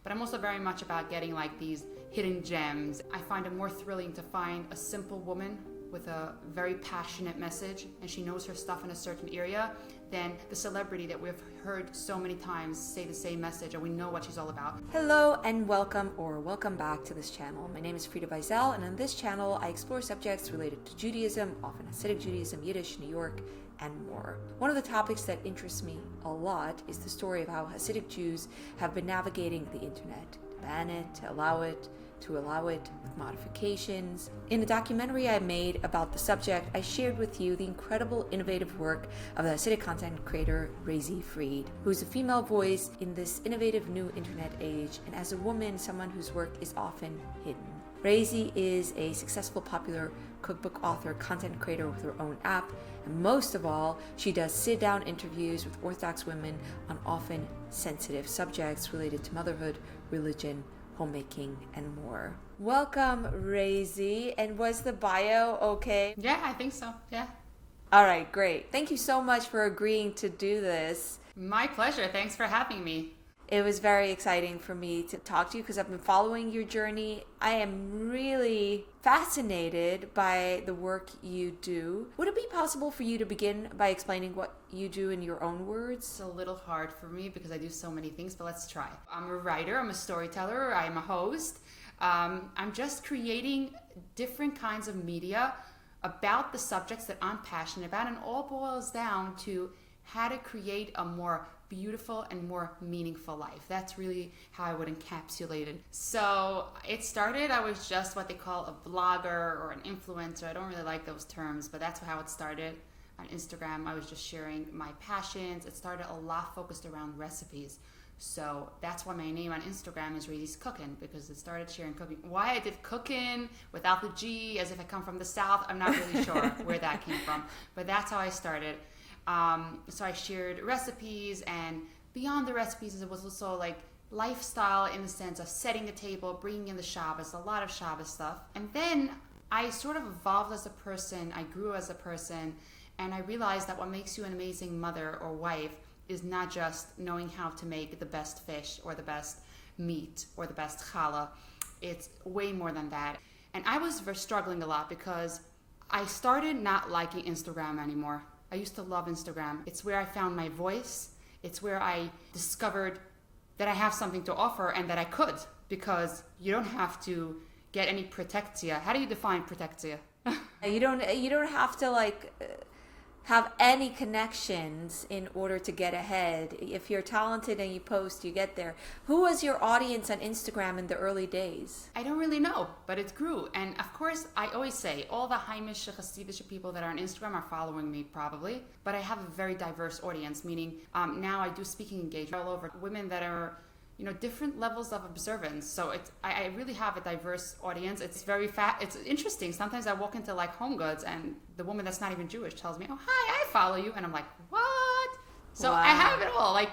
but I'm also very much about getting like these hidden gems. I find it more thrilling to find a simple woman with a very passionate message and she knows her stuff in a certain area than the celebrity that we've heard so many times say the same message and we know what she's all about. Hello and welcome back to this channel. My name is Frida Weisel, and on this channel I explore subjects related to Judaism, often Hasidic Judaism, Yiddish, New York, and more. One of the topics that interests me a lot is the story of how Hasidic Jews have been navigating the internet, to ban it, to allow it with modifications. In a documentary I made about the subject, I shared with you the incredible innovative work of the Hasidic content creator Razy Fried, who is a female voice in this innovative new internet age, and as a woman, someone whose work is often hidden. Razy is a successful, popular cookbook author, content creator with her own app, and most of all, she does sit-down interviews with Orthodox women on often sensitive subjects related to motherhood, religion, homemaking, and more. Welcome, Razy. And was the bio okay? Yeah, I think so. Yeah. All right, great. Thank you so much for agreeing to do this. My pleasure. Thanks for having me. It was very exciting for me to talk to you because I've been following your journey. I am really fascinated by the work you do. Would it be possible for you to begin by explaining what you do in your own words? It's a little hard for me because I do so many things, but let's try. I'm a writer, I'm a storyteller, I'm a host. I'm just creating different kinds of media about the subjects that I'm passionate about, and all boils down to how to create a more beautiful and more meaningful life. That's really how I would encapsulate it. So it started, I was just what they call a blogger or an influencer. I don't really like those terms, but that's how it started. On Instagram, I was just sharing my passions. It started a lot focused around recipes. So that's why my name on Instagram is Razy's Cooking, because it started sharing cooking. Why I did cooking without the G, as if I come from the South, I'm not really sure where that came from. But that's how I started. So I shared recipes, and beyond the recipes, it was also like lifestyle in the sense of setting the table, bringing in the Shabbos, a lot of Shabbos stuff. And then I sort of evolved as a person, I grew as a person, and I realized that what makes you an amazing mother or wife is not just knowing how to make the best fish or the best meat or the best challah. It's way more than that. And I was struggling a lot because I started not liking Instagram anymore. I used to love Instagram. It's where I found my voice. It's where I discovered that I have something to offer and that I could, because you don't have to get any protectia. How do you define protectia? You don't have to have any connections in order to get ahead. If you're talented and you post, you get there. Who was your audience on Instagram in the early days? I don't really know, but it grew. And of course, I always say all the Heimish Hasidic people that are on Instagram are following me probably, but I have a very diverse audience, meaning now I do speaking engagement all over, women that are different levels of observance. So I really have a diverse audience. It's very it's interesting. Sometimes I walk into like Home Goods and the woman that's not even Jewish tells me, "Oh, hi, I follow you." And I'm like, "What?" So wow. I have it all. Like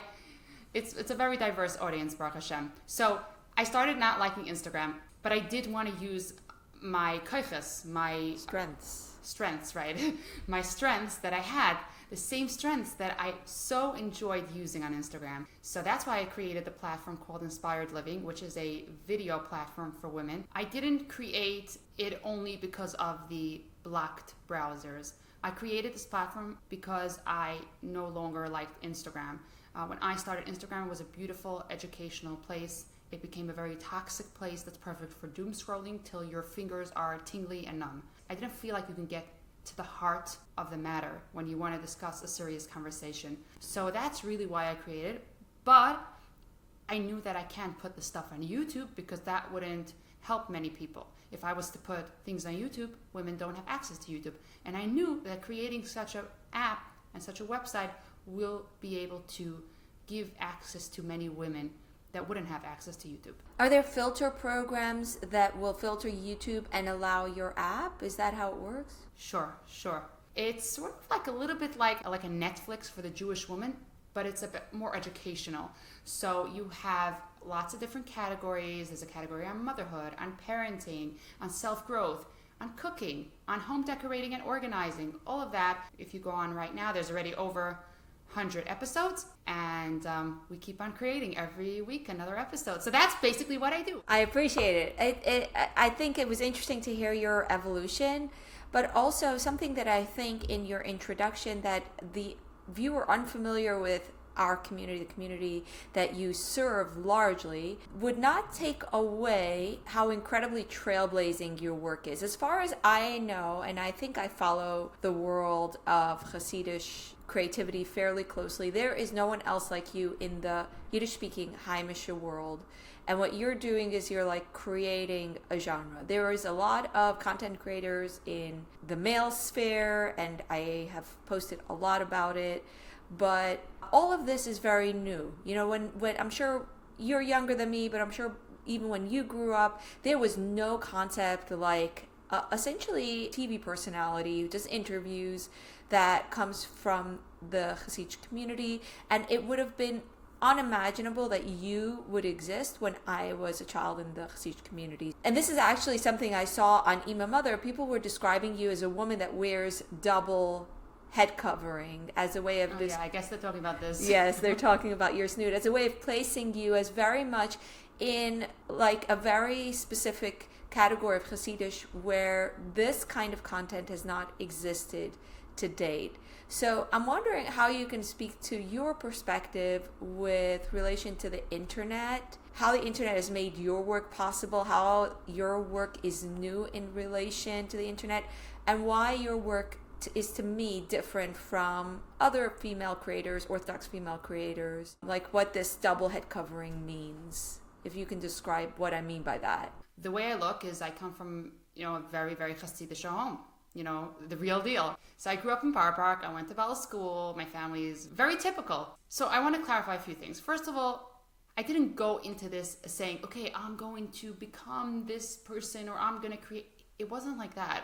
it's a very diverse audience, Baruch Hashem. So I started not liking Instagram, but I did want to use my koiches, my strengths, right? My strengths that I had, the same strengths that I so enjoyed using on Instagram. So that's why I created the platform called Inspired Living, which is a video platform for women. I didn't create it only because of the blocked browsers. I created this platform because I no longer liked Instagram. When I started, Instagram was a beautiful educational place. It became a very toxic place that's perfect for doom scrolling till your fingers are tingly and numb. I didn't feel like you can get to the heart of the matter when you want to discuss a serious conversation. So that's really why I created it. But I knew that I can't put the stuff on YouTube because that wouldn't help many people. If I was to put things on YouTube, women don't have access to YouTube. And I knew that creating such an app and such a website will be able to give access to many women that wouldn't have access to YouTube. Are there filter programs that will filter YouTube and allow your app? Is that how it works? Sure. It's sort of like a little bit like a Netflix for the Jewish woman, but it's a bit more educational. So you have lots of different categories. There's a category on motherhood, on parenting, on self-growth, on cooking, on home decorating and organizing, all of that. If you go on right now, there's already over 100 episodes, and we keep on creating every week another episode. So that's basically what I do. I appreciate it. I think it was interesting to hear your evolution, but also something that I think in your introduction that the viewer unfamiliar with our community, the community that you serve largely, would not take away how incredibly trailblazing your work is. As far as I know, and I think I follow the world of Hasidic creativity fairly closely, there is no one else like you in the Yiddish-speaking Heimische world. And what you're doing is you're like creating a genre. There is a lot of content creators in the male sphere, and I have posted a lot about it. But all of this is very new. You know, when I'm sure you're younger than me, but I'm sure even when you grew up, there was no concept like essentially TV personality, just interviews that comes from the Hasidic community. And it would have been unimaginable that you would exist when I was a child in the Hasidic community. And this is actually something I saw on Ima Mother. People were describing you as a woman that wears double head covering as a way of yeah, I guess they're talking about this. Yes, they're talking about your snoot as a way of placing you as very much in like a very specific category of Hasidish where this kind of content has not existed to date. So I'm wondering how you can speak to your perspective with relation to the internet, how the internet has made your work possible, how your work is new in relation to the internet, and why your work is to me different from other female creators, Orthodox female creators, like what this double head covering means. If you can describe what I mean by that. The way I look is I come from, a very, very Hasidic home, the real deal. So I grew up in Borough Park. I went to Bella School. My family is very typical. So I want to clarify a few things. First of all, I didn't go into this saying, okay, I'm going to become this person or I'm going to create. It wasn't like that.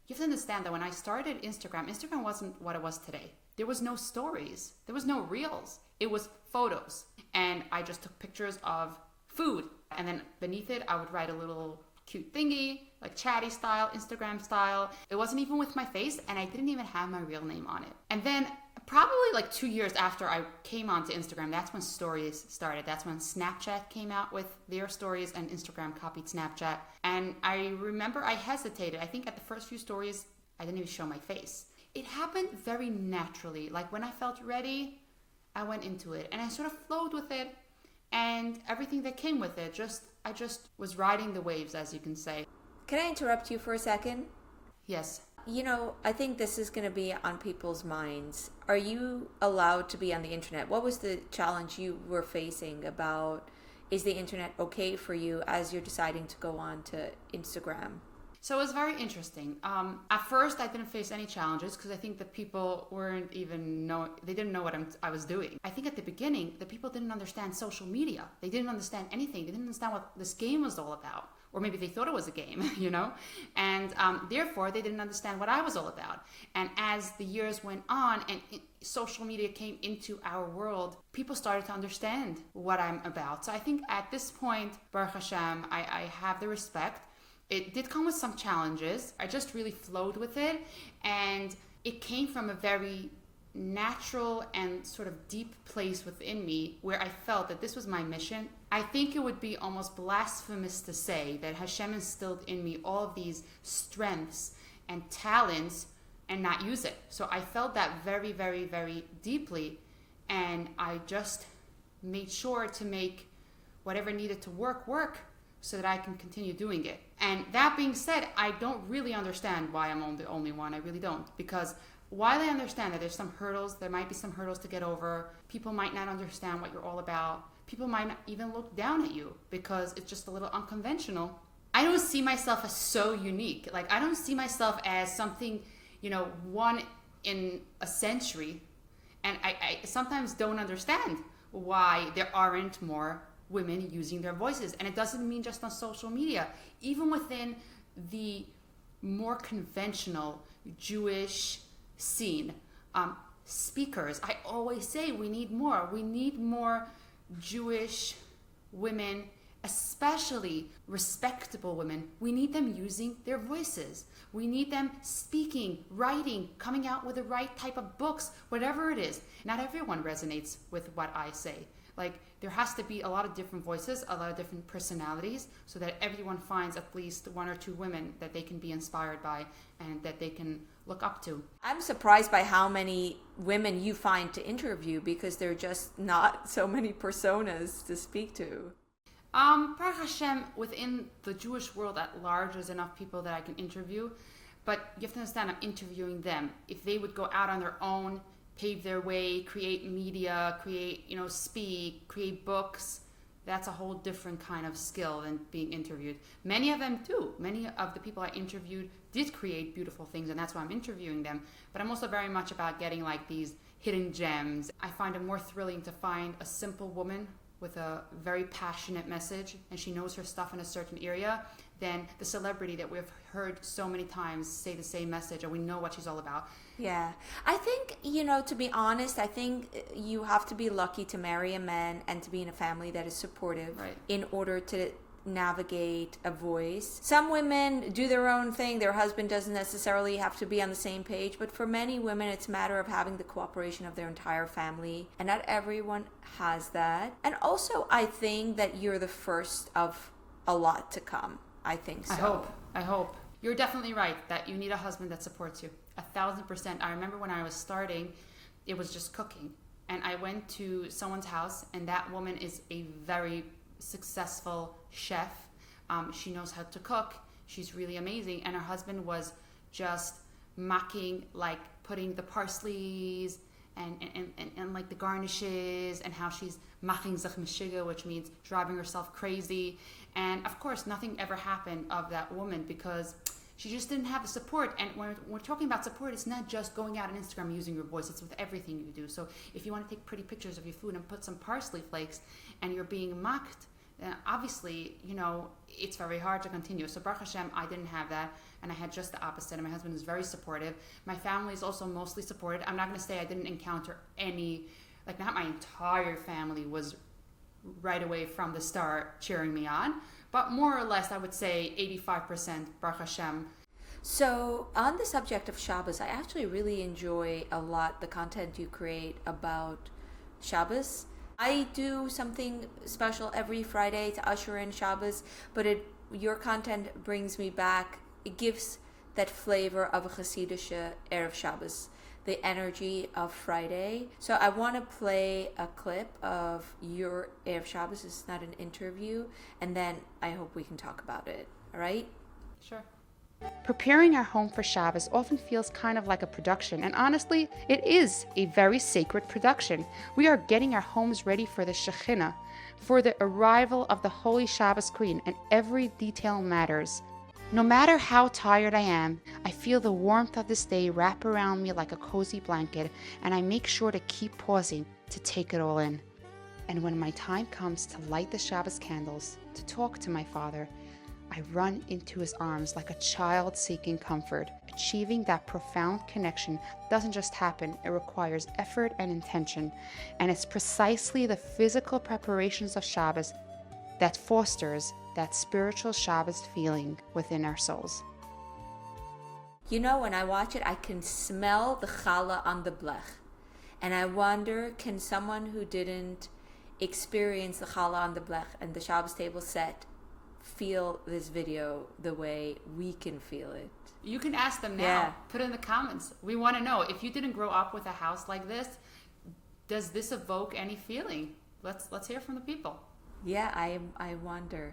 You have to understand that when I started Instagram wasn't what it was today. There was no stories. There was no reels. It was photos. And I just took pictures of food. And then beneath it, I would write a little cute thingy, like chatty style, Instagram style. It wasn't even with my face, and I didn't even have my real name on it. And then probably like 2 years after I came onto Instagram, that's when stories started. That's when Snapchat came out with their stories and Instagram copied Snapchat. And I remember I hesitated. I think at the first few stories, I didn't even show my face. It happened very naturally. Like when I felt ready, I went into it and I sort of flowed with it, and everything that came with it, I just was riding the waves, as you can say. Can I interrupt you for a second? Yes. I think this is going to be on people's minds. Are you allowed to be on the internet? What was the challenge you were facing about, is the internet okay for you as you're deciding to go on to Instagram? So it was very interesting. At first, I didn't face any challenges because I think the people they didn't know what I was doing. I think at the beginning, the people didn't understand social media. They didn't understand anything. They didn't understand what this game was all about. Or maybe they thought it was a game, And therefore, they didn't understand what I was all about. And as the years went on and social media came into our world, people started to understand what I'm about. So I think at this point, Baruch Hashem, I have the respect. It did come with some challenges. I just really flowed with it. And it came from a very natural and sort of deep place within me where I felt that this was my mission. I think it would be almost blasphemous to say that Hashem instilled in me all of these strengths and talents and not use it. So I felt that very, very, very deeply. And I just made sure to make whatever needed to work so that I can continue doing it. And that being said, I don't really understand why I'm the only one. I really don't. Because while I understand that there might be some hurdles to get over, people might not understand what you're all about. People might not even look down at you because it's just a little unconventional. I don't see myself as so unique. Like, I don't see myself as something, one in a century. And I sometimes don't understand why there aren't more women using their voices. And it doesn't mean just on social media. Even within the more conventional Jewish scene, speakers, I always say we need more. We need more Jewish women especially respectable women, we need them using their voices. We need them speaking, writing, coming out with the right type of books, whatever it is. Not everyone resonates with what I say. Like, there has to be a lot of different voices, a lot of different personalities, so that everyone finds at least one or two women that they can be inspired by and that they can look up to. I'm surprised by how many women you find to interview, because there are just not so many personas to speak to. Baruch Hashem, within the Jewish world at large, there's enough people that I can interview, but you have to understand, I'm interviewing them. If they would go out on their own, pave their way, create media, speak, create books, that's a whole different kind of skill than being interviewed. Many of them do. Many of the people I interviewed did create beautiful things, and that's why I'm interviewing them. But I'm also very much about getting like these hidden gems. I find it more thrilling to find a simple woman with a very passionate message, and she knows her stuff in a certain area, than the celebrity that we've heard so many times say the same message, and we know what she's all about. Yeah. I think, to be honest, I think you have to be lucky to marry a man and to be in a family that is supportive, right, in order to navigate a voice. Some women do their own thing. Their husband doesn't necessarily have to be on the same page, but for many women it's a matter of having the cooperation of their entire family, and not everyone has that. And also, I think that you're the first of a lot to come. I think so. I hope. You're definitely right that you need a husband that supports you 1,000%. I remember when I was starting, it was just cooking, and I went to someone's house, and that woman is a very successful chef. She knows how to cook. She's really amazing. And her husband was just mocking, like putting the parsleys and like the garnishes, and how she's maching sich mishiga, which means driving herself crazy. And of course, nothing ever happened of that woman because she just didn't have the support. And when we're talking about support, it's not just going out on Instagram using your voice, it's with everything you do. So if you want to take pretty pictures of your food and put some parsley flakes and you're being mocked, obviously, it's very hard to continue. So Baruch Hashem, I didn't have that, and I had just the opposite. And my husband is very supportive. My family is also mostly supported. I'm not going to say I didn't encounter any, not my entire family was right away from the start cheering me on, but more or less, I would say 85% Baruch Hashem. So on the subject of Shabbos, I actually really enjoy a lot the content you create about Shabbos. I do something special every Friday to usher in Shabbos, but your content brings me back. It gives that flavor of a Hasidische Erev Shabbos, the energy of Friday. So I want to play a clip of your Erev Shabbos. It's not an interview, and then I hope we can talk about it. All right? Sure. Preparing our home for Shabbos often feels kind of like a production, and honestly, it is a very sacred production. We are getting our homes ready for the Shekhinah, for the arrival of the Holy Shabbos Queen, and every detail matters. No matter how tired I am, I feel the warmth of this day wrap around me like a cozy blanket, and I make sure to keep pausing to take it all in. And when my time comes to light the Shabbos candles, to talk to my Father, I run into his arms like a child seeking comfort. Achieving that profound connection doesn't just happen, it requires effort and intention. And it's precisely the physical preparations of Shabbos that fosters that spiritual Shabbos feeling within our souls. When I watch it, I can smell the challah on the blech. And I wonder, can someone who didn't experience the challah on the blech and the Shabbos table set feel this video the way we can feel it? You can ask them now. Yeah. Put in the comments. We want to know, if you didn't grow up with a house like this, does this evoke any feeling? Let's hear from the people. Yeah, I wonder.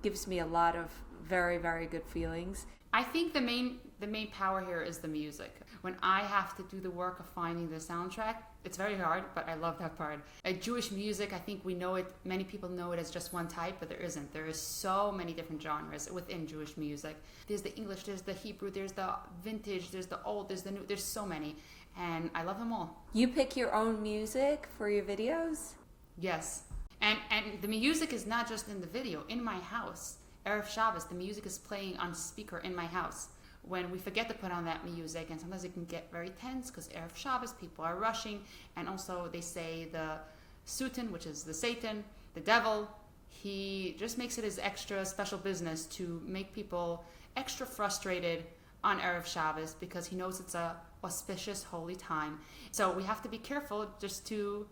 Gives me a lot of very, very good feelings. I think the main power here is the music. When I have to do the work of finding the soundtrack, it's very hard, but I love that part. Jewish music, I think we know it, many people know it as just one type, but there isn't. There is so many different genres within Jewish music. There's the English, there's the Hebrew, there's the vintage, there's the old, there's the new, there's so many. And I love them all. You pick your own music for your videos? Yes. And the music is not just in the video, in my house. Erev Shabbos, the music is playing on speaker in my house. When we forget to put on that music, and sometimes it can get very tense because Erev Shabbos, people are rushing, and also they say the Satan, which is the Satan, the devil, he just makes it his extra special business to make people extra frustrated on Erev Shabbos because he knows it's a auspicious, holy time. So we have to be careful just to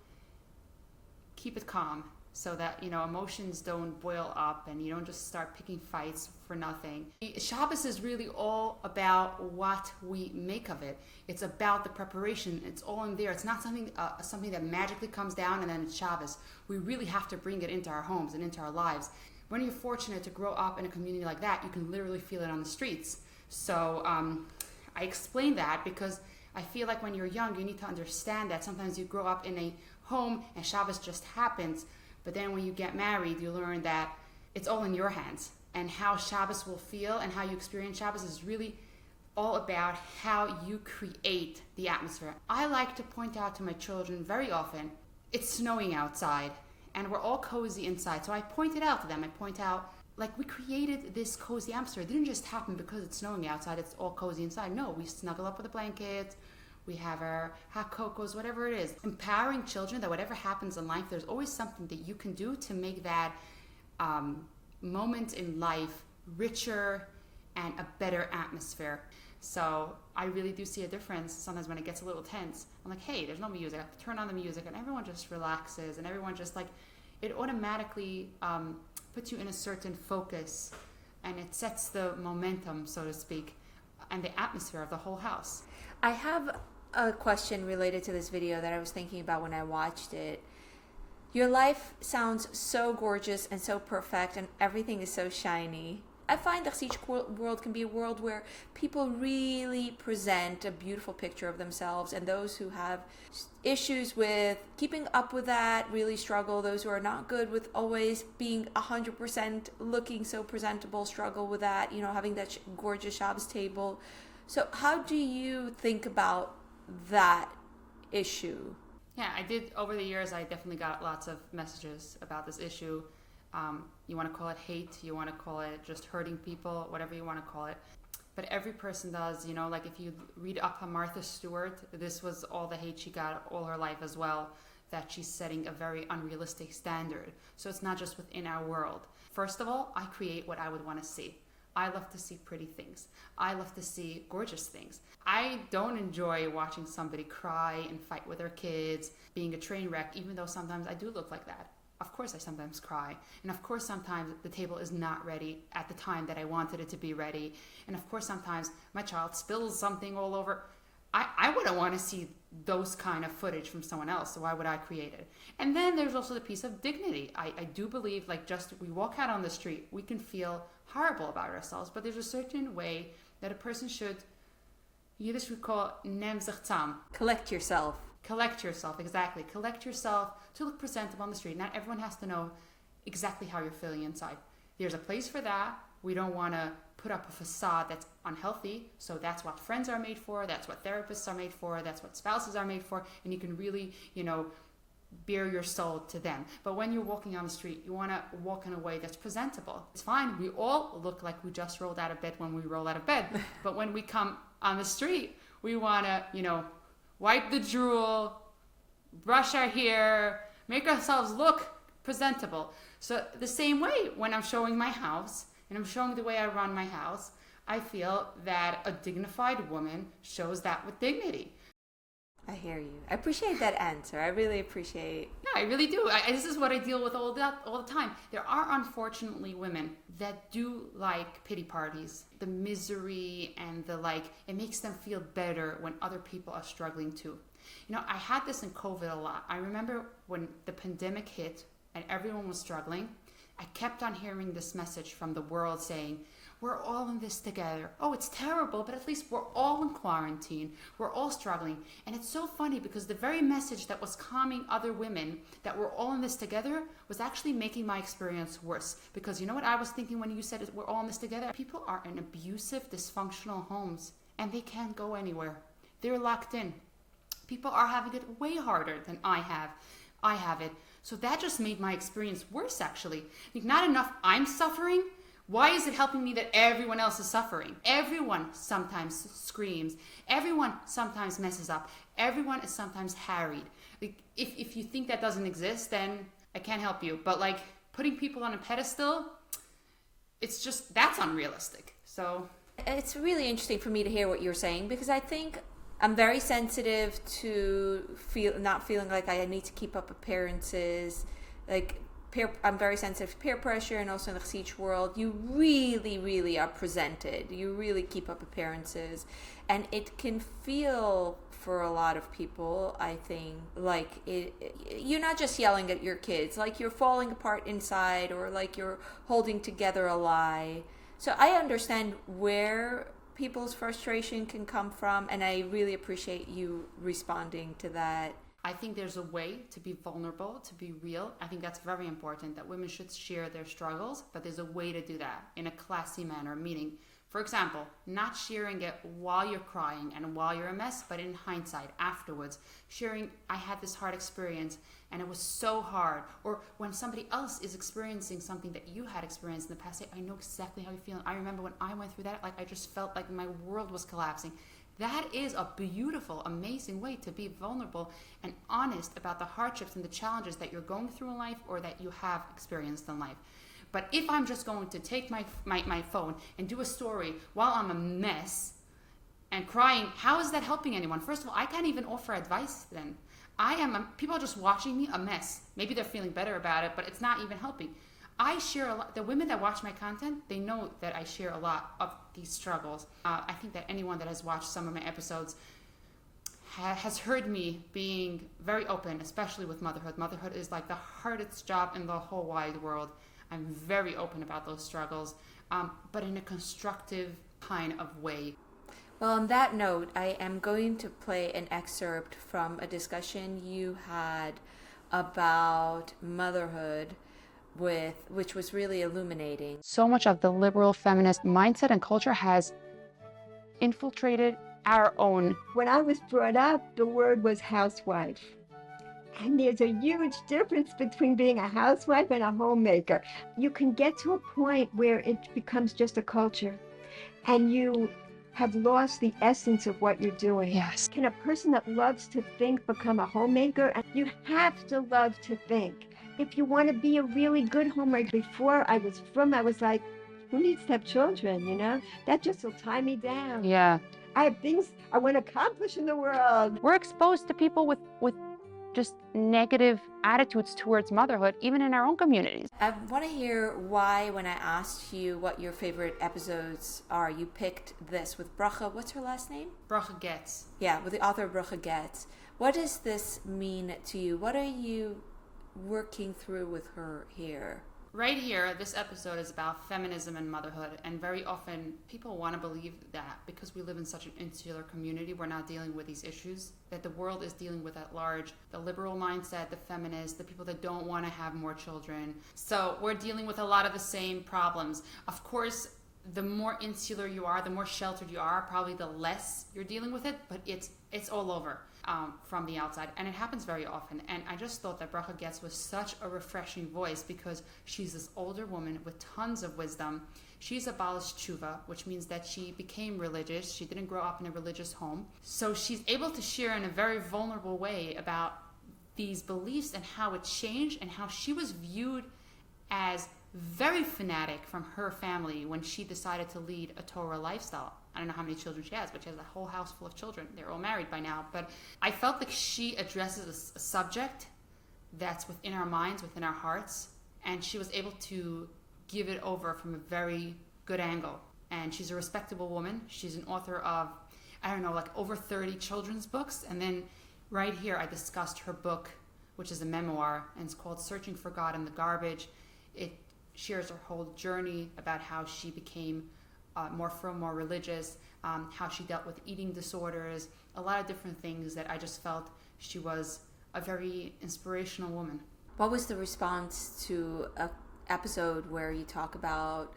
keep it calm so that, emotions don't boil up and you don't just start picking fights for nothing. Shabbos is really all about what we make of it. It's about the preparation. It's all in there. It's not something that magically comes down and then it's Shabbos. We really have to bring it into our homes and into our lives. When you're fortunate to grow up in a community like that, you can literally feel it on the streets. So I explain that because I feel like when you're young, you need to understand that sometimes you grow up in a home and Shabbos just happens. But then when you get married, you learn that it's all in your hands. And how Shabbos will feel and how you experience Shabbos is really all about how you create the atmosphere. I like to point out to my children very often, it's snowing outside and we're all cozy inside. So I point it out to them. I point out, we created this cozy atmosphere. It didn't just happen because it's snowing outside, it's all cozy inside. No, we snuggle up with a blanket. We have our hot cocos, whatever it is. Empowering children that whatever happens in life, there's always something that you can do to make that moment in life richer and a better atmosphere. So I really do see a difference sometimes when it gets a little tense. I'm like, hey, there's no music. I turn on the music and everyone just relaxes and everyone just it automatically puts you in a certain focus and it sets the momentum, so to speak, and the atmosphere of the whole house. I have a question related to this video that I was thinking about when I watched it. Your life sounds so gorgeous and so perfect and everything is so shiny. I find that each world can be a world where people really present a beautiful picture of themselves, and those who have issues with keeping up with that really struggle. Those who are not good with always being 100% looking so presentable struggle with that, having that gorgeous Shabbos table. So how do you think about that issue? Yeah, I did. Over the years, I definitely got lots of messages about this issue. You want to call it hate, you want to call it just hurting people, whatever you want to call it. But every person does, if you read up on Martha Stewart, this was all the hate she got all her life as well, that she's setting a very unrealistic standard. So it's not just within our world. First of all, I create what I would want to see. I love to see pretty things. I love to see gorgeous things. I don't enjoy watching somebody cry and fight with their kids, being a train wreck, even though sometimes I do look like that. Of course I sometimes cry. And of course sometimes the table is not ready at the time that I wanted it to be ready. And of course sometimes my child spills something all over. I wouldn't want to see those kind of footage from someone else, so why would I create it? And then there's also the piece of dignity. I do believe we walk out on the street, we can feel horrible about ourselves, but there's a certain way that a person should, Yiddish we call nem sich zusammen. Collect yourself, exactly. Collect yourself to look presentable on the street. Not everyone has to know exactly how you're feeling inside. There's a place for that. We don't want to put up a facade that's unhealthy. So that's what friends are made for. That's what therapists are made for. That's what spouses are made for. And you can really, bare your soul to them. But when you're walking on the street, you want to walk in a way that's presentable. It's fine. We all look like we just rolled out of bed when we roll out of bed. But when we come on the street, we want to, wipe the drool, brush our hair, make ourselves look presentable. So the same way when I'm showing my house and I'm showing the way I run my house, I feel that a dignified woman shows that with dignity. I hear you. I appreciate that answer. I really appreciate. Yeah, I really do. This is what I deal with all the time. There are unfortunately women that do like pity parties, the misery and it makes them feel better when other people are struggling too. I had this in COVID a lot. I remember when the pandemic hit and everyone was struggling, I kept on hearing this message from the world saying, we're all in this together. Oh, it's terrible, but at least we're all in quarantine. We're all struggling. And it's so funny because the very message that was calming other women that we're all in this together was actually making my experience worse. Because you know what I was thinking when you said we're all in this together? People are in abusive, dysfunctional homes and they can't go anywhere. They're locked in. People are having it way harder than I have it. So that just made my experience worse, actually. Not enough I'm suffering. Why is it helping me that everyone else is suffering? Everyone sometimes screams. Everyone sometimes messes up. Everyone is sometimes harried. If you think that doesn't exist, then I can't help you. But putting people on a pedestal, it's just, that's unrealistic. So it's really interesting for me to hear what you're saying, because I think I'm very sensitive to not feeling like I need to keep up appearances. Like I'm very sensitive to peer pressure, and also in the Chassidish world, you really, really are presented. You really keep up appearances, and it can feel for a lot of people, I think, like you're not just yelling at your kids, like you're falling apart inside, or like you're holding together a lie. So I understand where people's frustration can come from, and I really appreciate you responding to that. I think there's a way to be vulnerable, to be real. I think that's very important, that women should share their struggles, but there's a way to do that in a classy manner, meaning, for example, not sharing it while you're crying and while you're a mess, but in hindsight, afterwards, sharing, I had this hard experience and it was so hard. Or when somebody else is experiencing something that you had experienced in the past, say, I know exactly how you feel. I remember when I went through that, like I just felt like my world was collapsing. That is a beautiful, amazing way to be vulnerable and honest about the hardships and the challenges that you're going through in life or that you have experienced in life. But if I'm just going to take my phone and do a story while I'm a mess and crying, how is that helping anyone? First of all, I can't even offer advice then. People are just watching me a mess. Maybe they're feeling better about it, but it's not even helping. I share a lot. The women that watch my content, they know that I share a lot of these struggles. I think that anyone that has watched some of my episodes has heard me being very open, especially with motherhood. Motherhood is like the hardest job in the whole wide world. I'm very open about those struggles, but in a constructive kind of way. Well, on that note, I am going to play an excerpt from a discussion you had about motherhood, which was really illuminating. So much of the liberal feminist mindset and culture has infiltrated our own. When I was brought up, the word was housewife. And there's a huge difference between being a housewife and a homemaker. You can get to a point where it becomes just a culture and you have lost the essence of what you're doing. Yes. Can a person that loves to think become a homemaker? And you have to love to think. If you want to be a really good homemaker, before I was like, who needs to have children, you know? That just will tie me down. Yeah. I have things I want to accomplish in the world. We're exposed to people with just negative attitudes towards motherhood, even in our own communities. I want to hear why, when I asked you what your favorite episodes are, you picked this with Bracha. What's her last name? Bracha Getz. Yeah, with the author Bracha Getz. What does this mean to you? What are you working through with her here? Right here, this episode is about feminism and motherhood, and very often people want to believe that because we live in such an insular community, we're not dealing with these issues that the world is dealing with at large. The liberal mindset, the feminists, the people that don't want to have more children. So we're dealing with a lot of the same problems. Of course, the more insular you are, the more sheltered you are, probably the less you're dealing with it, but it's all over. From the outside, and it happens very often. And I just thought that Bracha Getz was such a refreshing voice because she's this older woman with tons of wisdom. She's a Balas Tshuva, which means that she became religious. She didn't grow up in a religious home. So she's able to share in a very vulnerable way about these beliefs and how it changed and how she was viewed as very fanatic from her family when she decided to lead a Torah lifestyle. I don't know how many children she has, but she has a whole house full of children. They're all married by now. But I felt like she addresses a subject that's within our minds, within our hearts, and she was able to give it over from a very good angle. And she's a respectable woman. She's an author of, I don't know, like over 30 children's books. And then right here, I discussed her book, which is a memoir, and it's called Searching for God in the Garbage. It shares her whole journey about how she became more religious, how she dealt with eating disorders, a lot of different things that I just felt she was a very inspirational woman. What was the response to an episode where you talk about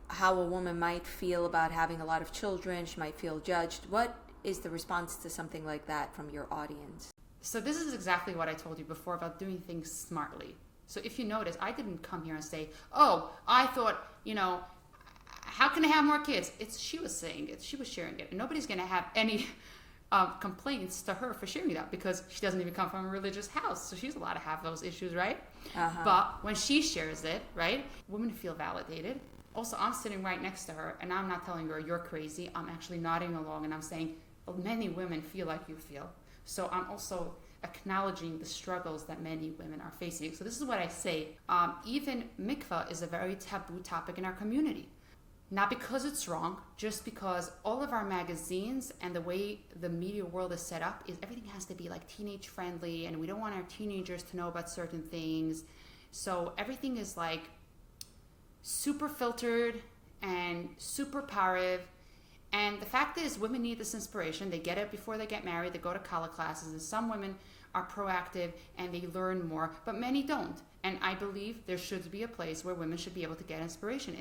how a woman might feel about having a lot of children? She might feel judged. What is the response to something like that from your audience? So this is exactly what I told you before about doing things smartly. So if you notice, I didn't come here and say, oh, I thought, how can I have more kids? She was saying it. She was sharing it. And nobody's going to have any complaints to her for sharing that because she doesn't even come from a religious house. So she's allowed to have those issues, right? But when she shares it, right, women feel validated. Also, I'm sitting right next to her, and I'm not telling her you're crazy. I'm actually nodding along, and I'm saying, well, many women feel like you feel. So I'm also acknowledging the struggles that many women are facing. So this is what I say. Even mikvah is a very taboo topic in our community. Not because it's wrong, just because all of our magazines and the way the media world is set up is everything has to be like teenage friendly, and we don't want our teenagers to know about certain things. So everything is like super filtered and super parve. And the fact is, women need this inspiration. They get it before they get married. They go to college classes, and some women are proactive and they learn more, but many don't. And I believe there should be a place where women should be able to get inspiration.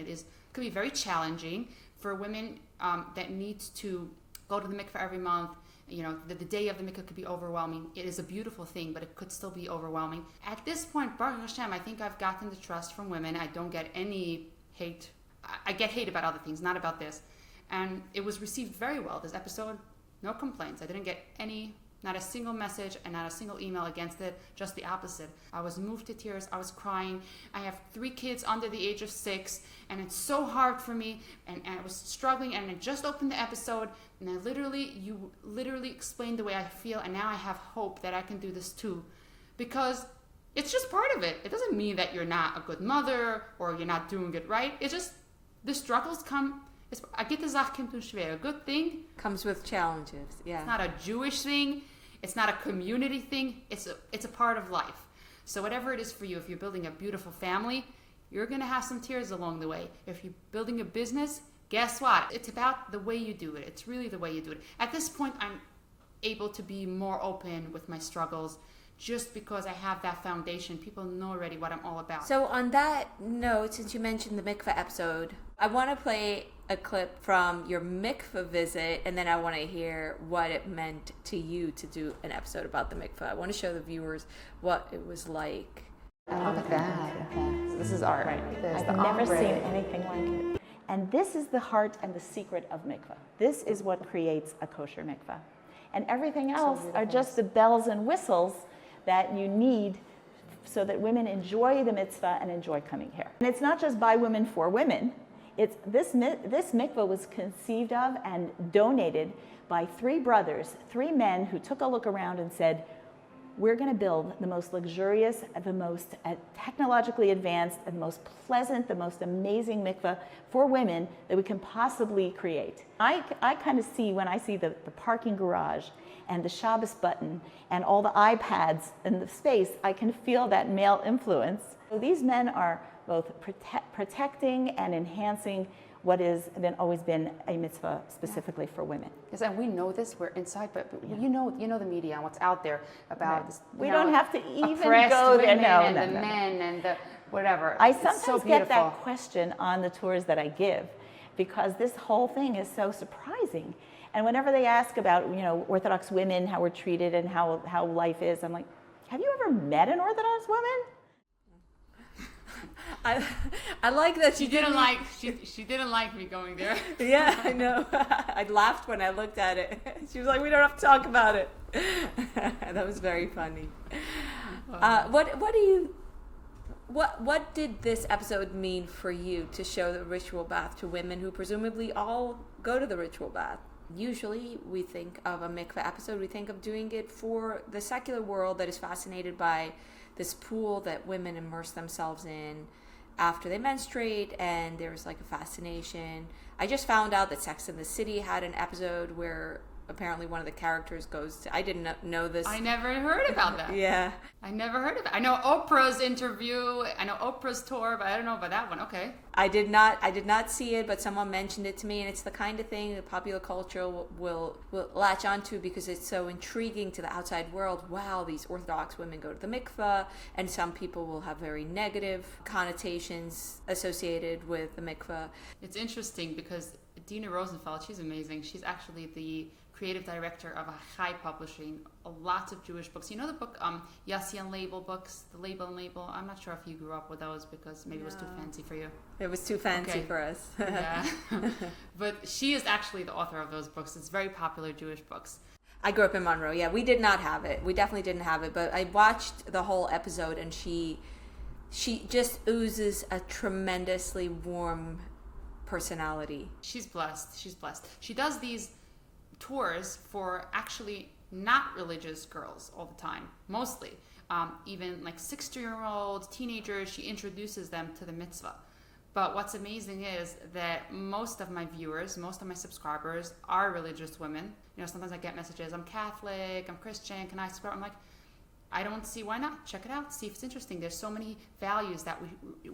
Could be very challenging for women that need to go to the mikveh every month. You know, the day of the mikveh could be overwhelming. It is a beautiful thing, but it could still be overwhelming. At this point, Baruch Hashem, I think I've gotten the trust from women. I don't get any hate. I get hate about other things, not about this. And it was received very well, this episode. No complaints. I didn't get not a single message and not a single email against it, just the opposite. I was moved to tears. I was crying. I have 3 kids under the age of 6, and it's so hard for me, and I was struggling, and I just opened the episode, and you literally explained the way I feel, and now I have hope that I can do this too. Because it's just part of it. It doesn't mean that you're not a good mother or you're not doing it right. It's just the struggles come. A good thing Comes with challenges. Yeah. It's not a Jewish thing. It's not a community thing. It's a part of life. So whatever it is for you, if you're building a beautiful family, you're going to have some tears along the way. If you're building a business, guess what? It's about the way you do it. It's really the way you do it. At this point, I'm able to be more open with my struggles just because I have that foundation. People know already what I'm all about. So on that note, since you mentioned the mikveh episode, I want to play a clip from your mikveh visit, and then I want to hear what it meant to you to do an episode about the mikveh. I want to show the viewers what it was like. Look at that. So this is art. Right. There's I've the never ombre. seen anything like it. And this is the heart and the secret of mikveh. This is what creates a kosher mikveh. And everything else are just the bells and whistles that you need so that women enjoy the mitzvah and enjoy coming here. And it's not just by women for women. It's this mikveh was conceived of and donated by 3 brothers, 3 men who took a look around and said, we're going to build the most luxurious, the most technologically advanced, and the most pleasant, the most amazing mikveh for women that we can possibly create. I kind of see, when I see the parking garage and the Shabbos button and all the iPads in the space, I can feel that male influence. So these men are both protecting and enhancing what has always been a mitzvah specifically for women. Yes, and we know this. We're inside, but you know the media and what's out there about this. We don't have to even oppressed go there. women No, and no, the no. men and the whatever. I It's sometimes so get that beautiful. question on the tours that I give, because this whole thing is so surprising. And whenever they ask about, Orthodox women, how we're treated and how life is, I'm like, have you ever met an Orthodox woman? I like that she didn't like me going there. Yeah, I know. I laughed when I looked at it. She was like, we don't have to talk about it. That was very funny. What did this episode mean for you to show the ritual bath to women who presumably all go to the ritual bath? Usually we think of a mikveh episode, we think of doing it for the secular world that is fascinated by this pool that women immerse themselves in after they menstruate, and there's like a fascination. I just found out that Sex and the City had an episode where apparently one of the characters goes to, I didn't know this. I never heard about that. Yeah. I never heard of it. I know Oprah's interview. I know Oprah's tour, but I don't know about that one. Okay. I did not see it, but someone mentioned it to me, and it's the kind of thing that popular culture will latch onto because it's so intriguing to the outside world. Wow, these Orthodox women go to the mikveh, and some people will have very negative connotations associated with the mikveh. It's interesting because Dina Rosenfeld, she's amazing. She's actually the creative director of Achai Publishing, lots of Jewish books. You know the book Yossi and Label books, the Label and Label? I'm not sure if you grew up with those because maybe it was too fancy for you. It was too fancy for us. Yeah. But she is actually the author of those books. It's very popular Jewish books. I grew up in Monroe. Yeah, we did not have it. We definitely didn't have it. But I watched the whole episode, and she She just oozes a tremendously warm personality. She's blessed. She's blessed. She does these tours for actually not religious girls all the time, mostly. Even like 16-year-olds, teenagers, she introduces them to the mitzvah. But what's amazing is that most of my viewers, most of my subscribers are religious women. You know, sometimes I get messages, I'm Catholic, I'm Christian, can I subscribe? I'm like, I don't see why not. Check it out, see if it's interesting. There's so many values that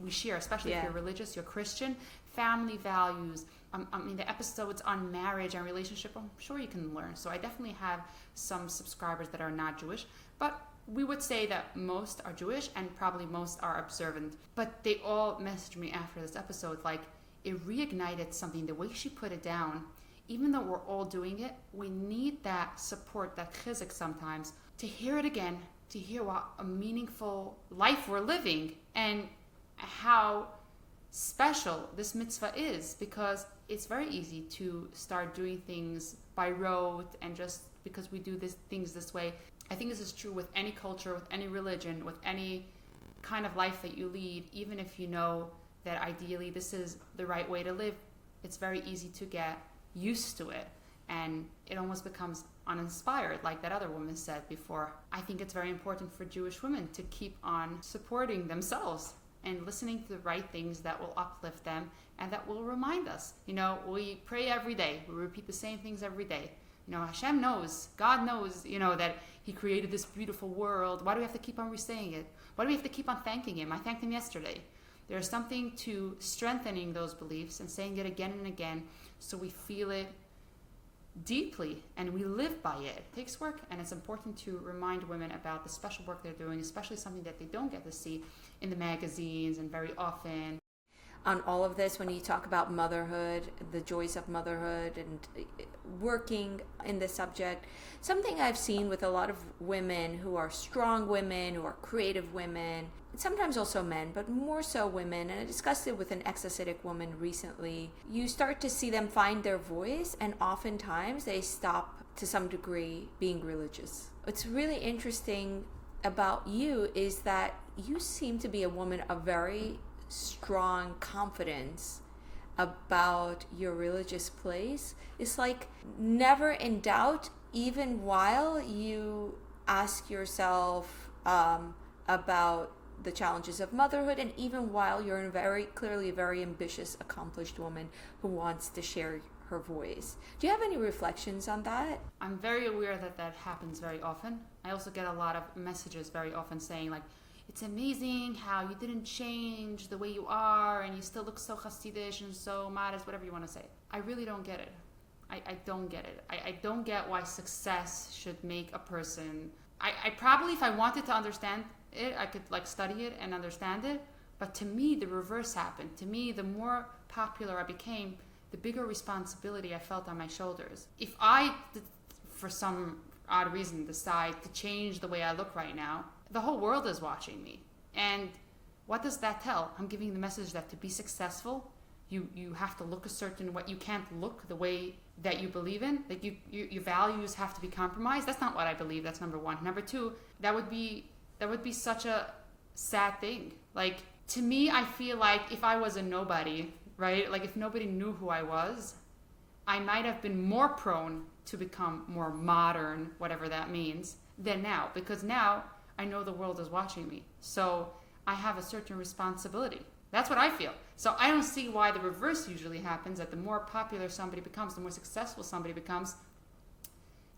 we share, especially if you're religious, you're Christian. Family values. I mean, the episodes on marriage and relationship, I'm sure you can learn. So I definitely have some subscribers that are not Jewish, but we would say that most are Jewish and probably most are observant. But they all messaged me after this episode, like, it reignited something. The way she put it down, even though we're all doing it, we need that support, that chizuk sometimes, to hear it again, to hear what a meaningful life we're living and how special this mitzvah is, because it's very easy to start doing things by rote and just because we do things this way. I think this is true with any culture, with any religion, with any kind of life that you lead. Even if you know that ideally this is the right way to live, it's very easy to get used to it, and it almost becomes uninspired, like that other woman said before. I think it's very important for Jewish women to keep on supporting themselves and listening to the right things that will uplift them and that will remind us. You know, we pray every day, we repeat the same things every day. You know, Hashem knows, God knows, you know, that He created this beautiful world. Why do we have to keep on re-saying it? Why do we have to keep on thanking Him? I thanked Him yesterday. There's something to strengthening those beliefs and saying it again and again so we feel it deeply and we live by it. It takes work, and it's important to remind women about the special work they're doing, especially something that they don't get to see in the magazines and very often. On all of this, when you talk about motherhood, the joys of motherhood and working in this subject, something I've seen with a lot of women who are strong women, who are creative women, sometimes also men, but more so women, and I discussed it with an ex-Hasidic woman recently, you start to see them find their voice, and oftentimes they stop to some degree being religious. What's really interesting about you is that you seem to be a woman of very strong confidence about your religious place. It's like never in doubt, even while you ask yourself about the challenges of motherhood, and even while you're a very clearly very ambitious, accomplished woman who wants to share her voice. Do you have any reflections on that? I'm very aware that that happens very often. I also get a lot of messages very often saying, like, it's amazing how you didn't change the way you are and you still look so Hasidish and so modest, whatever you want to say. I really don't get it. I don't get it. I don't get why success should make a person... I probably, if I wanted to understand it, I could like study it and understand it. But to me, the reverse happened. To me, the more popular I became, the bigger responsibility I felt on my shoulders. If I, for some odd reason, decide to change the way I look right now, the whole world is watching me. And what does that tell? I'm giving the message that to be successful, you have to look a certain way. You can't look the way that you believe in. Like your values have to be compromised. That's not what I believe. That's number one. Number two, that would be such a sad thing. Like, to me, I feel like if I was a nobody, right? Like if nobody knew who I was, I might have been more prone to become more modern, whatever that means, than now. Because now I know the world is watching me. So I have a certain responsibility. That's what I feel. So I don't see why the reverse usually happens, that the more popular somebody becomes, the more successful somebody becomes.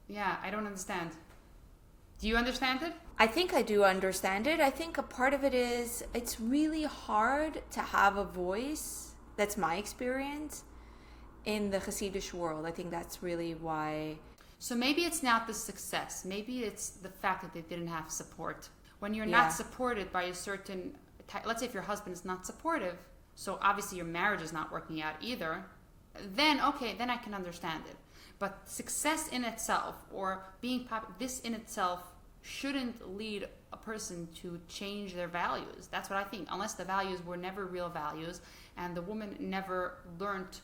Yeah, I don't understand. Do you understand it? I think I do understand it. I think a part of it is it's really hard to have a voice. That's my experience in the Hasidic world. I think that's really why. So maybe it's not the success. Maybe it's the fact that they didn't have support. When you're not supported by a certain... Let's say if your husband is not supportive, so obviously your marriage is not working out either, then okay, then I can understand it. But success in itself, or being this in itself shouldn't lead a person to change their values. That's what I think. Unless the values were never real values and the woman never learned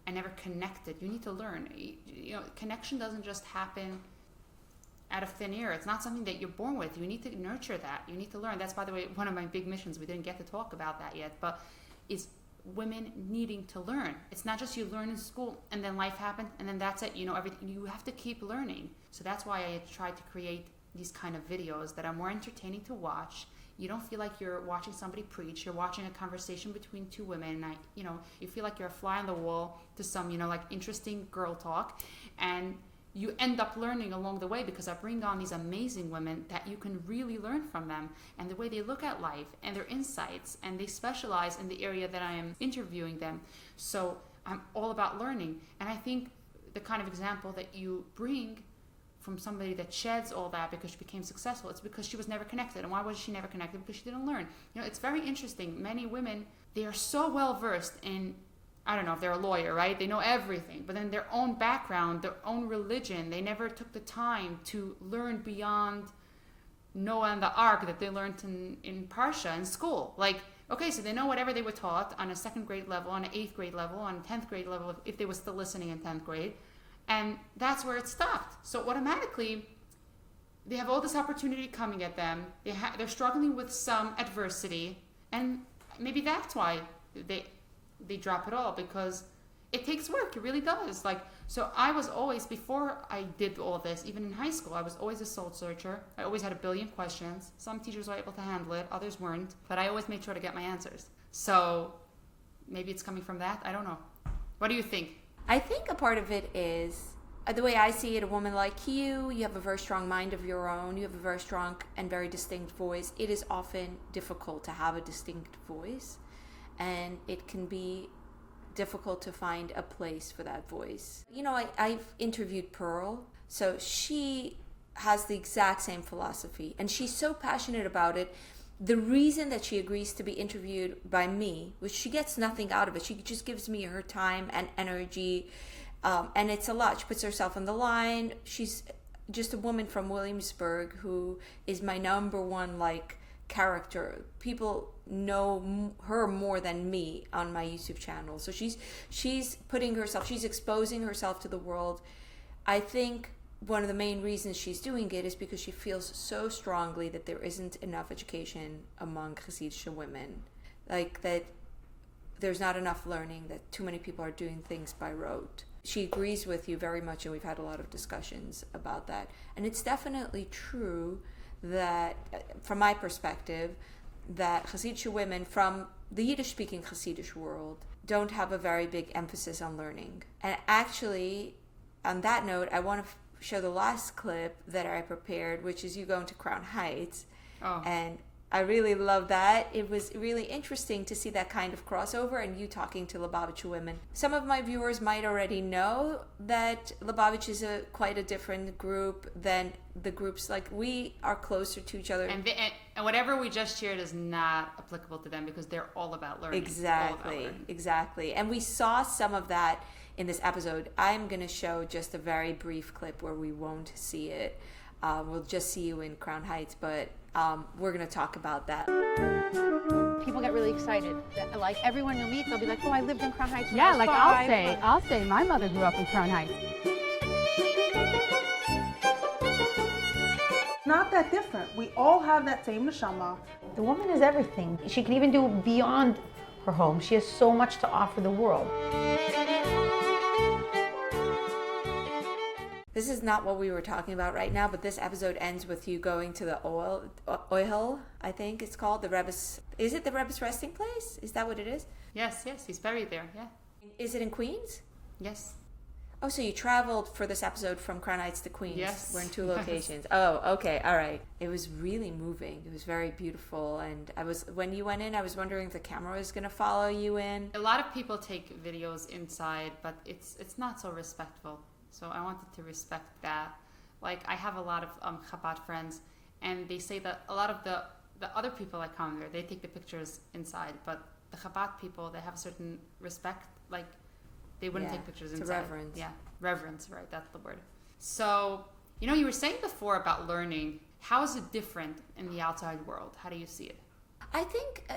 and never connected. You need to learn. You know, connection doesn't just happen out of thin air. It's not something that you're born with. You need to nurture that. You need to learn. That's, by the way, one of my big missions. We didn't get to talk about that yet, but is women needing to learn. It's not just you learn in school and then life happens and then that's it. You know everything. You have to keep learning. So that's why I tried to create these kind of videos that are more entertaining to watch. You don't feel like you're watching somebody preach. You're watching a conversation between two women. And you feel like you're a fly on the wall to some, like interesting girl talk. And you end up learning along the way because I bring on these amazing women that you can really learn from them and the way they look at life and their insights, and they specialize in the area that I am interviewing them. So I'm all about learning. And I think the kind of example that you bring from somebody that sheds all that because she became successful, it's because she was never connected. And why was she never connected? Because she didn't learn. It's very interesting. Many women, they are so well versed in, I don't know if they're a lawyer, right? They know everything, but then their own background, their own religion, they never took the time to learn beyond Noah and the Ark that they learned in Parsha in school. Okay, so they know whatever they were taught on a 2nd grade level, on an 8th grade level, on a 10th grade level, if they were still listening in 10th grade. And that's where it stopped. So automatically, they have all this opportunity coming at them. They're struggling with some adversity, and maybe that's why they drop it all, because it takes work. It really does. So I was always, before I did all this, even in high school, I was always a soul searcher. I always had a billion questions. Some teachers were able to handle it, others weren't, but I always made sure to get my answers. So maybe it's coming from that. I don't know. What do you think? I think a part of it is, the way I see it, a woman like you have a very strong mind of your own, you have a very strong and very distinct voice. It is often difficult to have a distinct voice, and it can be difficult to find a place for that voice. I've interviewed Pearl, so she has the exact same philosophy, and she's so passionate about it. The reason that she agrees to be interviewed by me, which she gets nothing out of it, she just gives me her time and energy, and it's a lot. She puts herself on the line. She's just a woman from Williamsburg who is my number one character. People know her more than me on my YouTube channel. So she's putting herself, she's exposing herself to the world. I think one of the main reasons she's doing it is because she feels so strongly that there isn't enough education among Hasidic women. That there's not enough learning, that too many people are doing things by rote. She agrees with you very much, and we've had a lot of discussions about that. And it's definitely true that, from my perspective, that Hasidic women from the Yiddish-speaking Hasidic world don't have a very big emphasis on learning. And actually, on that note, I want to show the last clip that I prepared, which is you going to Crown Heights. And I really love that. It was really interesting to see that kind of crossover and you talking to Lubavitcher women. Some of my viewers might already know that Lubavitch is quite a different group than the groups. We are closer to each other. And whatever we just shared is not applicable to them because they're all about learning. Exactly. And we saw some of that in this episode. I'm going to show just a very brief clip where we won't see it. We'll just see you in Crown Heights, but we're going to talk about that. People get really excited. Everyone you meet, they'll be like, "Oh, I lived in Crown Heights when I Yeah, was like 5." I'll say my mother grew up in Crown Heights. Not that different. We all have that same neshama. The woman is everything. She can even do beyond her home. She has so much to offer the world. This is not what we were talking about right now, but this episode ends with you going to the Oihel, I think it's called, the Rebbe's. Is it the Rebbe's resting place? Is that what it is? Yes, he's buried there, yeah. Is it in Queens? Yes. Oh, so you traveled for this episode from Crown Heights to Queens. Yes. We're in 2 locations. Oh, okay, all right. It was really moving. It was very beautiful, and when you went in, I was wondering if the camera was going to follow you in. A lot of people take videos inside, but it's not so respectful. So I wanted to respect that. I have a lot of Chabad friends, and they say that a lot of the other people that come there, they take the pictures inside, but the Chabad people, they have a certain respect. They wouldn't take pictures inside. Reverence. Yeah, reverence, right, that's the word. So, you were saying before about learning. How is it different in the outside world? How do you see it? I think,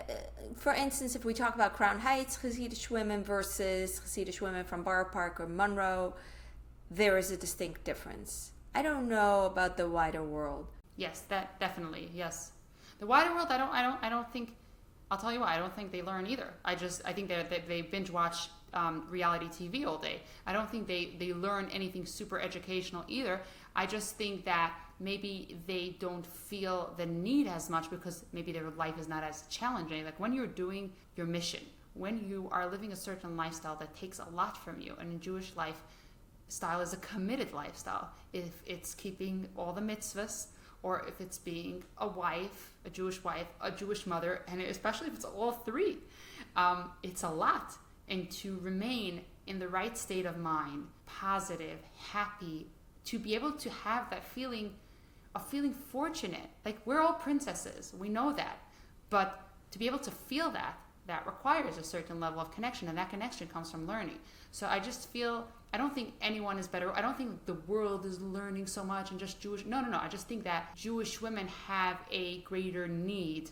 for instance, if we talk about Crown Heights Hasidic women versus Hasidic women from Borough Park or Monroe, there is a distinct difference. I don't know about the wider world. Yes, that definitely. Yes, the wider world. I don't think. I'll tell you what. I don't think they learn either. I think they binge watch reality TV all day. I don't think they learn anything super educational either. I just think that maybe they don't feel the need as much because maybe their life is not as challenging. Like when you're doing your mission, when you are living a certain lifestyle that takes a lot from you, and in Jewish lifestyle is a committed lifestyle. If it's keeping all the mitzvahs, or if it's being a wife, a Jewish mother, and especially if it's all three, it's a lot. And to remain in the right state of mind, positive, happy, to be able to have that feeling of feeling fortunate. Like we're all princesses, we know that. But to be able to feel that requires a certain level of connection, and that connection comes from learning. So I just feel, I don't think anyone is better. I don't think the world is learning so much and just Jewish. No. I just think that Jewish women have a greater need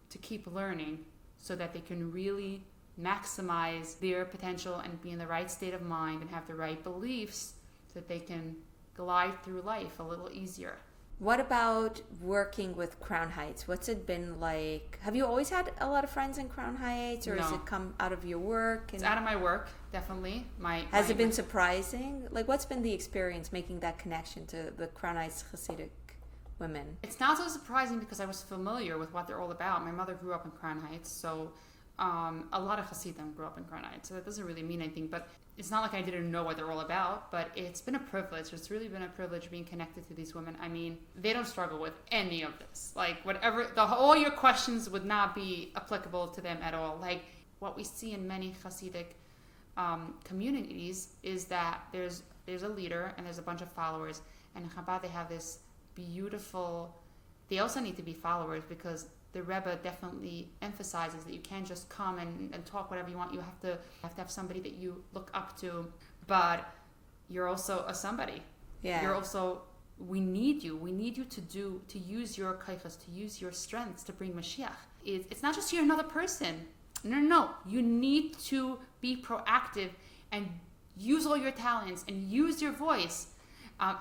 to keep learning so that they can really maximize their potential and be in the right state of mind and have the right beliefs so that they can glide through life a little easier. What about working with Crown Heights? What's it been like? Have you always had a lot of friends in Crown Heights, or has No. it come out of your work? It's out of my work, definitely. Has it been surprising? Like, what's been the experience making that connection to the Crown Heights Hasidic women? It's not so surprising because I was familiar with what they're all about. My mother grew up in Crown Heights, so a lot of Hasidim grew up in Crown Heights, so that doesn't really mean anything. But it's not like I didn't know what they're all about, but it's been a privilege. It's really been a privilege being connected to these women. I mean, they don't struggle with any of this. Like, whatever, all your questions would not be applicable to them at all. Like, what we see in many Hasidic communities is that there's a leader and there's a bunch of followers. And in Chabad, they have this beautiful, they also need to be followers because the Rebbe definitely emphasizes that you can't just come and talk whatever you want. You have to have somebody that you look up to, but you're also a somebody. Yeah. You're also, we need you. We need you to use your kaichas, to use your strengths to bring Mashiach. It's not just you're another person. No. You need to be proactive and use all your talents and use your voice.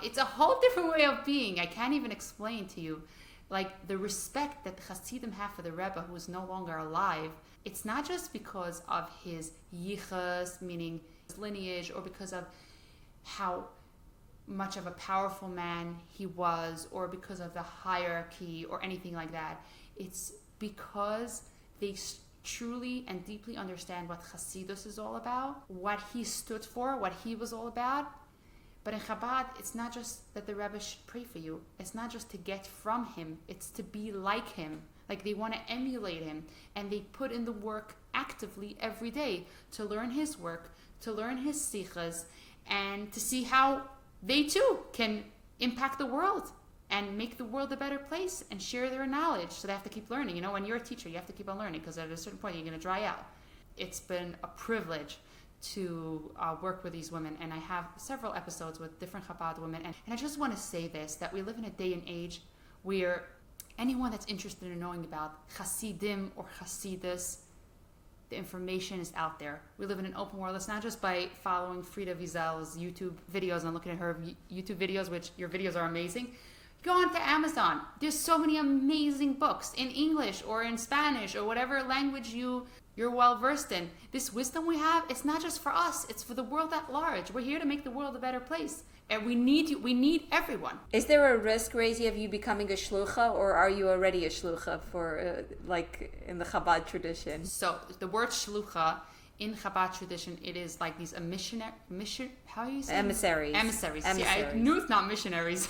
It's a whole different way of being. I can't even explain to you. Like the respect that the Hasidim have for the Rebbe, who is no longer alive, it's not just because of his yichus, meaning his lineage, or because of how much of a powerful man he was, or because of the hierarchy or anything like that. It's because they truly and deeply understand what Hasidus is all about, what he stood for, what he was all about. But in Chabad, it's not just that the Rebbe should pray for you. It's not just to get from him. It's to be like him. Like they want to emulate him. And they put in the work actively every day to learn his work, to learn his sichas, and to see how they too can impact the world and make the world a better place and share their knowledge. So they have to keep learning. You know, when you're a teacher, you have to keep on learning because at a certain point, you're going to dry out. It's been a privilege to work with these women, and I have several episodes with different Chabad women, and I just want to say this, that we live in a day and age where anyone that's interested in knowing about Hasidim or Hasidus, the information is out there. We live in an open world. It's not just by following Frida Wiesel's YouTube videos and looking at her YouTube videos, which your videos are amazing. Go on to Amazon. There's so many amazing books in English or in Spanish or whatever language you're well versed in. This wisdom we have, it's not just for us, it's for the world at large. We're here to make the world a better place. And we need you. We need everyone. Is there a risk, Razy, of you becoming a shlucha, or are you already a shlucha for, like, in the Chabad tradition? So the word shlucha in Chabad tradition, it is like these how do you say? Emissaries. Emissaries. See, I knew it's not missionaries.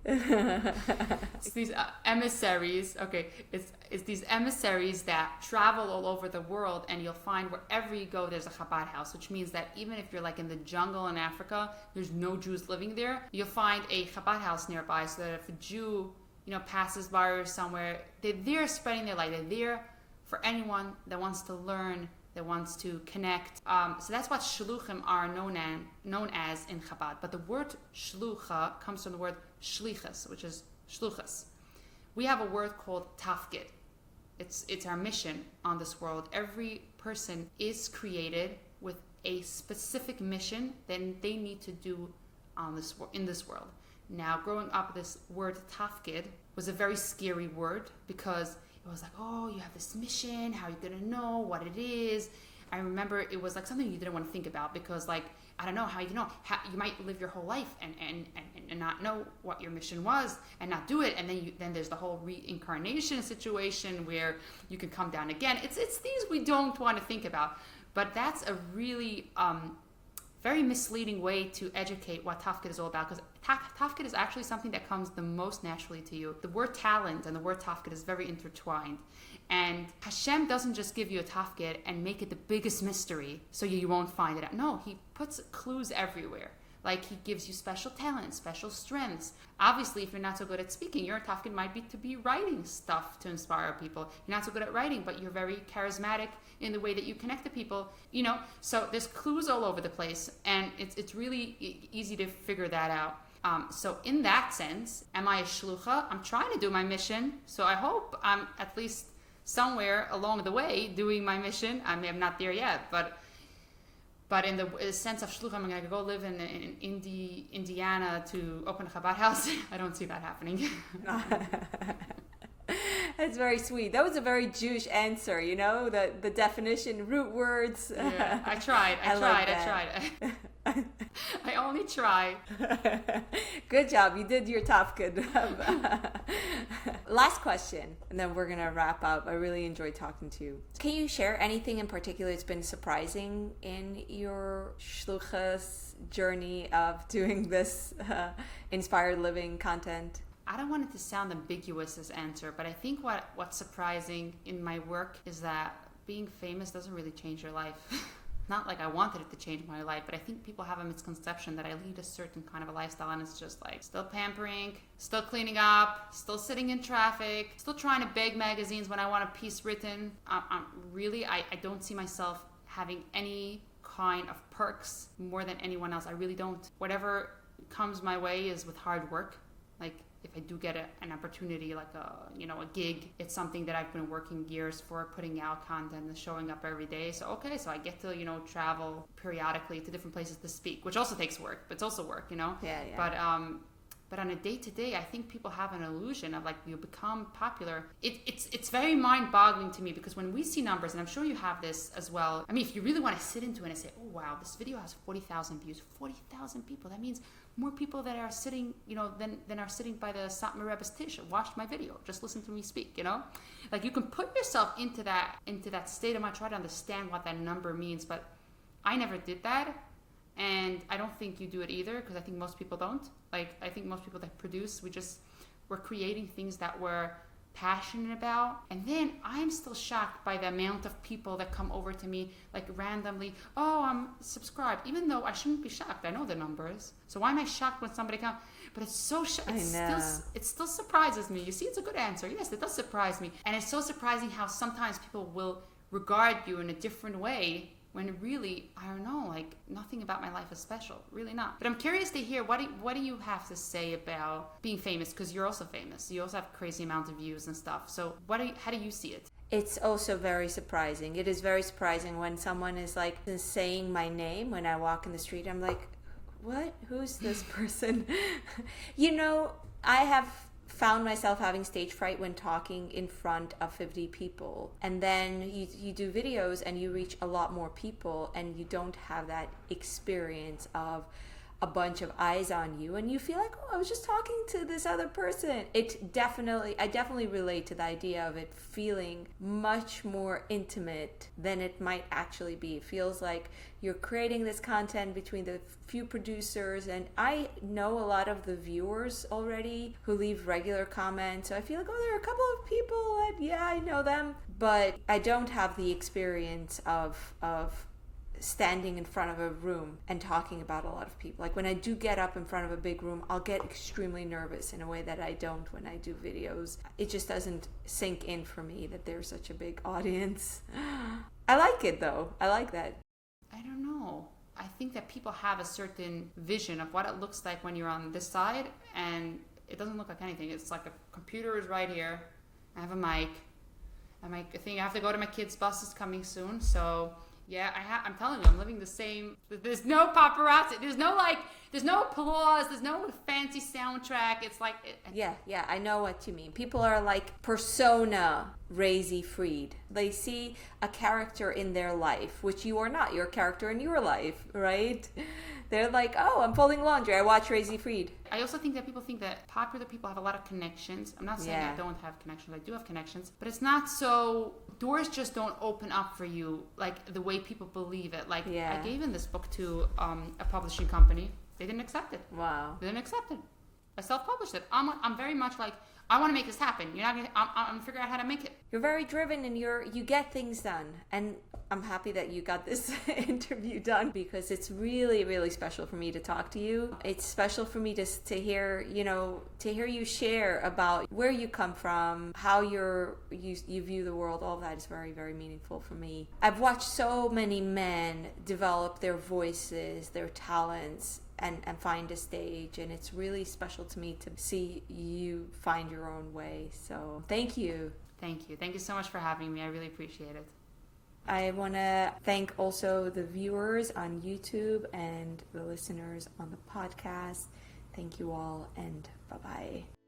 It's these emissaries. Okay, it's these emissaries that travel all over the world, and you'll find wherever you go, there's a Chabad house, which means that even if you're like in the jungle in Africa, there's no Jews living there, you'll find a Chabad house nearby, so that if a Jew, passes by or somewhere, they're there spreading their light. They're there for anyone that wants to learn, that wants to connect. So that's what shluchim are known as in Chabad. But the word shlucha comes from the word shlichus, which is shluchas. We have a word called tafkid. It's our mission on this world. Every person is created with a specific mission that they need to do in this world. Now, growing up, this word tafkid was a very scary word because it was like, oh, you have this mission, how are you going to know what it is? I remember it was like something you didn't want to think about because, like, I don't know how you know. How, you might live your whole life and not know what your mission was and not do it, and then there's the whole reincarnation situation where you can come down again. It's things we don't want to think about, but that's a really very misleading way to educate what tafkid is all about, because tafkid is actually something that comes the most naturally to you. The word talent and the word tafkid is very intertwined. And Hashem doesn't just give you a tafkid and make it the biggest mystery so you won't find it out. No, he puts clues everywhere. Like he gives you special talents, special strengths. Obviously, if you're not so good at speaking, your tafkid might be to be writing stuff to inspire people. You're not so good at writing, but you're very charismatic in the way that you connect to people. So there's clues all over the place, and it's really easy to figure that out. So in that sense, am I a shlucha? I'm trying to do my mission, so I hope I'm at least somewhere along the way doing my mission. I mean, I'm not there yet, but in the sense of shlucha, I'm going to go live in Indiana to open a Chabad house. I don't see that happening. That's very sweet. That was a very Jewish answer, the definition, root words. Yeah, I tried. I only try. Good job. You did your tafkid. Last question, and then we're going to wrap up. I really enjoyed talking to you. Can you share anything in particular that's been surprising in your shluchas journey of doing this inspired living content? I don't want it to sound ambiguous as answer, but I think what's surprising in my work is that being famous doesn't really change your life. Not like I wanted it to change my life, but I think people have a misconception that I lead a certain kind of a lifestyle, and it's just like still pampering, still cleaning up, still sitting in traffic, still trying to beg magazines when I want a piece written. I don't see myself having any kind of perks more than anyone else. I really don't. Whatever comes my way is with hard work. Like if I do get an opportunity, like a gig, it's something that I've been working years for, putting out content and showing up every day. So I get to travel periodically to different places to speak, which also takes work, but it's also work, Yeah. But on a day-to-day, I think people have an illusion of like you become popular. It's very mind-boggling to me, because when we see numbers, and I'm sure you have this as well. I mean, if you really want to sit into it and say, oh wow, this video has 40,000 views, 40,000 people. That means more people that are sitting, than are sitting by the Satmar Rebbe's Tish watched my video, just listen to me speak. Like you can put yourself into that state of mind, try to understand what that number means. But I never did that. And I don't think you do it either, because I think most people don't. Like, I think most people that produce, we're creating things that we're passionate about. And then I'm still shocked by the amount of people that come over to me, like randomly, oh, I'm subscribed, even though I shouldn't be shocked. I know the numbers. So why am I shocked when somebody comes? But it's so it still surprises me. You see, it's a good answer. Yes, it does surprise me. And it's so surprising how sometimes people will regard you in a different way, when really, I don't know, like nothing about my life is special, really not. But I'm curious to hear, what do you have to say about being famous? Because you're also famous. You also have crazy amounts of views and stuff. So how do you see it? It's also very surprising. It is very surprising when someone is like saying my name when I walk in the street. I'm like, what? Who's this person? I have found myself having stage fright when talking in front of 50 people, and then you do videos and you reach a lot more people, and you don't have that experience of a bunch of eyes on you, and you feel like, oh, I was just talking to this other person. I definitely relate to the idea of it feeling much more intimate than it might actually be. It feels like you're creating this content between the few producers, and I know a lot of the viewers already who leave regular comments, so I feel like, oh, there are a couple of people that, yeah, I know them, but I don't have the experience of standing in front of a room and talking about a lot of people. Like when I do get up in front of a big room, I'll get extremely nervous in a way that I don't when I do videos. It just doesn't sink in for me that there's such a big audience. I like it though. I like that. I don't know. I think that people have a certain vision of what it looks like when you're on this side, and it doesn't look like anything. It's like a computer is right here. I have a mic. I have to go to my kid's bus is coming soon, so Yeah, I'm telling you, I'm living the same. There's no paparazzi. There's no applause. There's no fancy soundtrack. It's like Yeah, I know what you mean. People are like persona Razy Fried. They see a character in their life, which you are not. You're a character in your life, right? They're like, oh, I'm folding laundry. I watch Razy Fried. I also think that people think that popular people have a lot of connections. I'm not saying Yeah. I don't have connections. I do have connections, but it's not so. Doors just don't open up for you like the way people believe it. Like Yeah. I gave in this book to a publishing company. They didn't accept it. Wow. They didn't accept it. I self-published it. I'm very much like, I want to make this happen. You're not gonna. I'm gonna figure out how to make it. You're very driven and you get things done. And I'm happy that you got this interview done because it's really, really special for me to talk to you. It's special for me to hear, to hear you share about where you come from, how you view the world. All of that is very, very meaningful for me. I've watched so many men develop their voices, their talents, and find a stage, and it's really special to me to see you find your own way. So thank you. Thank you. Thank you so much for having me. I really appreciate it. I want to thank also the viewers on YouTube and the listeners on the podcast. Thank you all, and bye-bye.